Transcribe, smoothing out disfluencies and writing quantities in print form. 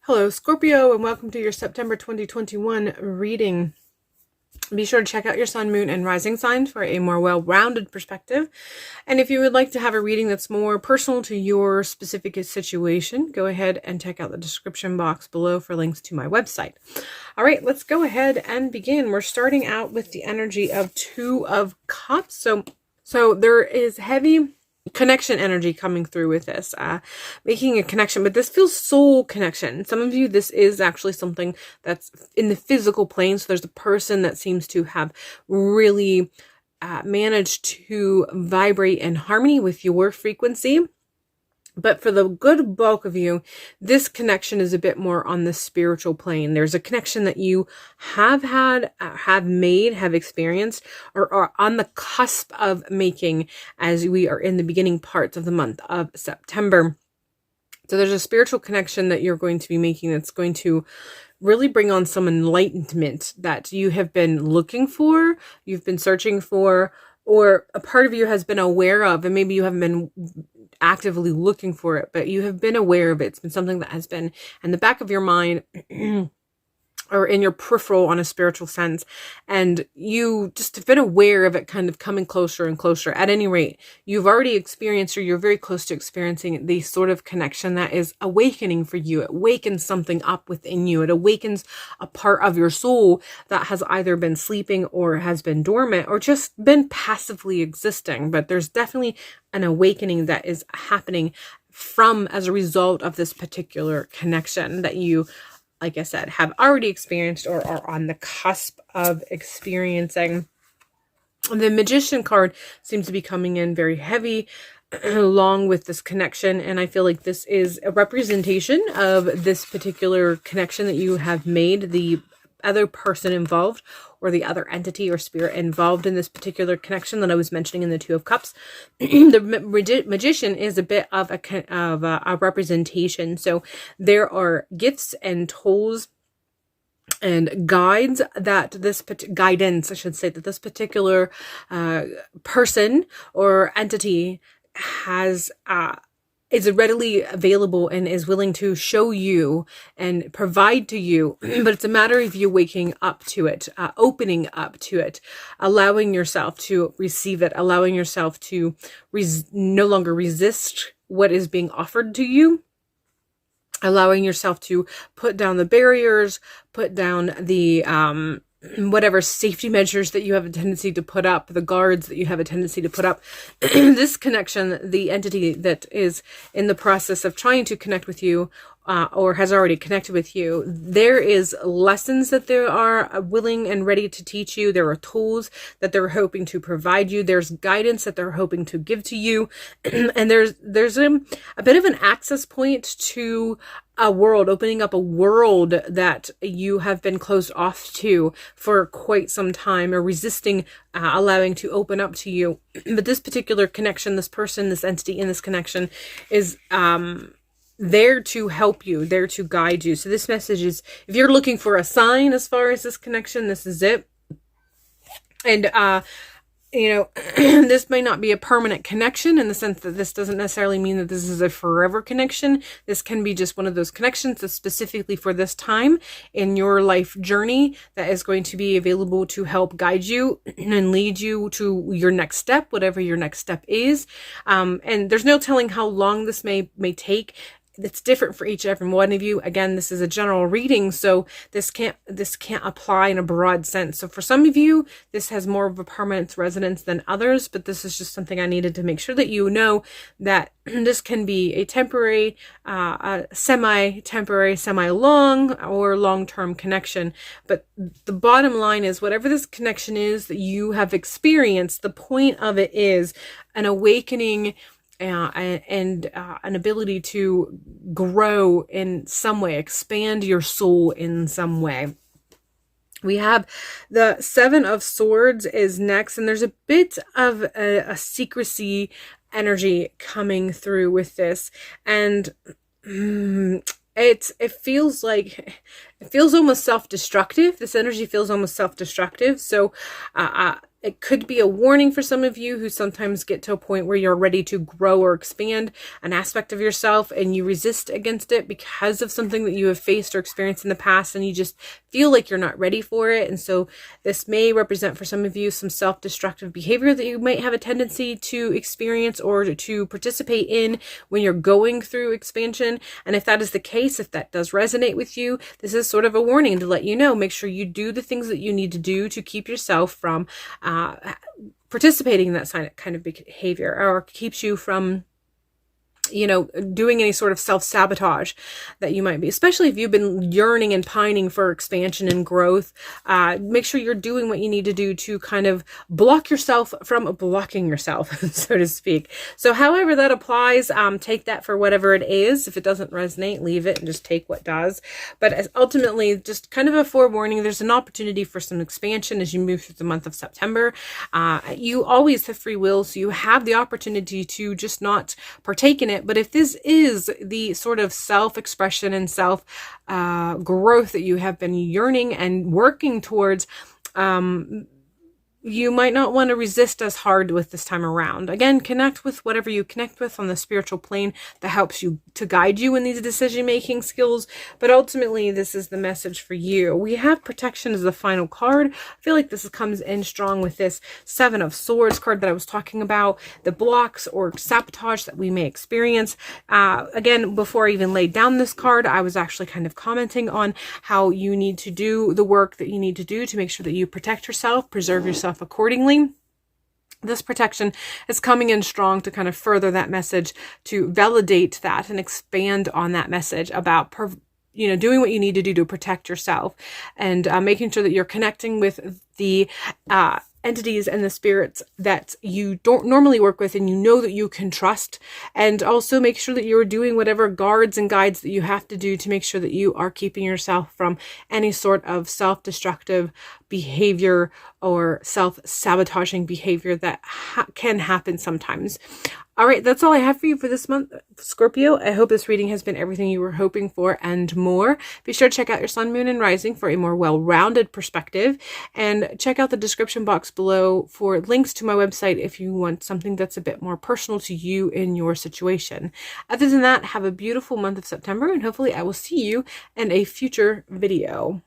Hello, Scorpio, and welcome to your September 2021 reading. Be sure to check out your sun, moon, and rising sign for a more well-rounded perspective. And if you would like to have a reading that's more personal to your specific situation, go ahead and check out the description box below for links to my website. All right, let's go ahead and begin. We're starting out with the energy of Two of Cups. So there is heavy connection energy coming through with this, making a connection, but this feels soul connection. Some of you, this is actually something that's in the physical plane. So there's a person that seems to have really managed to vibrate in harmony with your frequency. But for the good bulk of you, this connection is a bit more on the spiritual plane. There's a connection that you have had, have made, have experienced, or are on the cusp of making as we are in the beginning parts of the month of September. So there's a spiritual connection that you're going to be making that's going to really bring on some enlightenment that you have been looking for, you've been searching for, or a part of you has been aware of, and maybe you haven't been actively looking for it, but you have been aware of it. It's been something that has been in the back of your mind or in your peripheral on a spiritual sense, and you just have been aware of it kind of coming closer and closer. At any rate, you've already experienced, or you're very close to experiencing, the sort of connection that is awakening for you. It awakens something up within you. It awakens a part of your soul that has either been sleeping or has been dormant or just been passively existing. But there's definitely an awakening that is happening as a result of this particular connection that you, like I said, have already experienced or are on the cusp of experiencing. The Magician card seems to be coming in very heavy along with this connection, and I feel like this is a representation of this particular connection that you have made, the other person involved or the other entity or spirit involved in this particular connection that I was mentioning in the Two of Cups. The Magician is a bit of a representation. So there are gifts and tools and guides that guidance, I should say, that this particular person or entity has is readily available and is willing to show you and provide to you. But it's a matter of you waking up to it, opening up to it, allowing yourself to receive it, allowing yourself to no longer resist what is being offered to you, allowing yourself to put down the barriers, put down the whatever safety measures that you have a tendency to put up, the guards that you have a tendency to put up. This connection, the entity that is in the process of trying to connect with you or has already connected with you, there is lessons that they are willing and ready to teach you. There are tools that they're hoping to provide you. There's guidance that they're hoping to give to you. And there's a bit of an access point to a world, opening up a world that you have been closed off to for quite some time, or resisting allowing to open up to you. But this particular connection, this person, this entity in this connection is there to help you, there to guide you. So this message is, if you're looking for a sign as far as this connection, this is it. And you know, this may not be a permanent connection, in the sense that this doesn't necessarily mean that this is a forever connection. This can be just one of those connections that's specifically for this time in your life journey, that is going to be available to help guide you and lead you to your next step, whatever your next step is. And there's no telling how long this may take. It's different for each and every one of you. Again, this is a general reading, so this can't apply in a broad sense. So for some of you, this has more of a permanent resonance than others, but this is just something I needed to make sure that you know, that this can be a temporary, a semi-temporary, semi-long, or long-term connection. But the bottom line is, whatever this connection is that you have experienced, the point of it is an awakening and an ability to grow in some way, expand your soul in some way. We have the Seven of Swords is next, and there's a bit of a secrecy energy coming through with this, and it feels almost self-destructive. This energy feels almost self-destructive. So It could be a warning for some of you who sometimes get to a point where you're ready to grow or expand an aspect of yourself and you resist against it because of something that you have faced or experienced in the past, and you just feel like you're not ready for it. And so this may represent for some of you some self-destructive behavior that you might have a tendency to experience or to participate in when you're going through expansion. And if that is the case, if that does resonate with you, this is sort of a warning to let you know, make sure you do the things that you need to do to keep yourself from participating in that kind of behavior, or keeps you from, you know, doing any sort of self-sabotage that you might be, especially if you've been yearning and pining for expansion and growth. Make sure you're doing what you need to do to kind of block yourself from blocking yourself, so to speak. So however that applies, take that for whatever it is. If it doesn't resonate, leave it and just take what does. But as ultimately, just kind of a forewarning, there's an opportunity for some expansion as you move through the month of September. You always have free will, so you have the opportunity to just not partake in it. But if this is the sort of self-expression and self-growth that you have been yearning and working towards, you might not want to resist as hard with this time around. Again, connect with whatever you connect with on the spiritual plane that helps you to guide you in these decision-making skills. But ultimately, this is the message for you. We have protection as the final card. I feel like this comes in strong with this Seven of Swords card that I was talking about, the blocks or sabotage that we may experience. Again, before I even laid down this card, I was actually kind of commenting on how you need to do the work that you need to do to make sure that you protect yourself, preserve yourself accordingly. This protection is coming in strong to kind of further that message, to validate that and expand on that message about doing what you need to do to protect yourself, and making sure that you're connecting with the entities and the spirits that you don't normally work with and you know that you can trust. And also make sure that you're doing whatever guards and guides that you have to do to make sure that you are keeping yourself from any sort of self-destructive behavior or self-sabotaging behavior that can happen sometimes. All right, that's all I have for you for this month, Scorpio. I hope this reading has been everything you were hoping for and more. Be sure to check out your sun, moon, and rising for a more well-rounded perspective. And check out the description box below for links to my website if you want something that's a bit more personal to you in your situation. Other than that, have a beautiful month of September, and hopefully I will see you in a future video.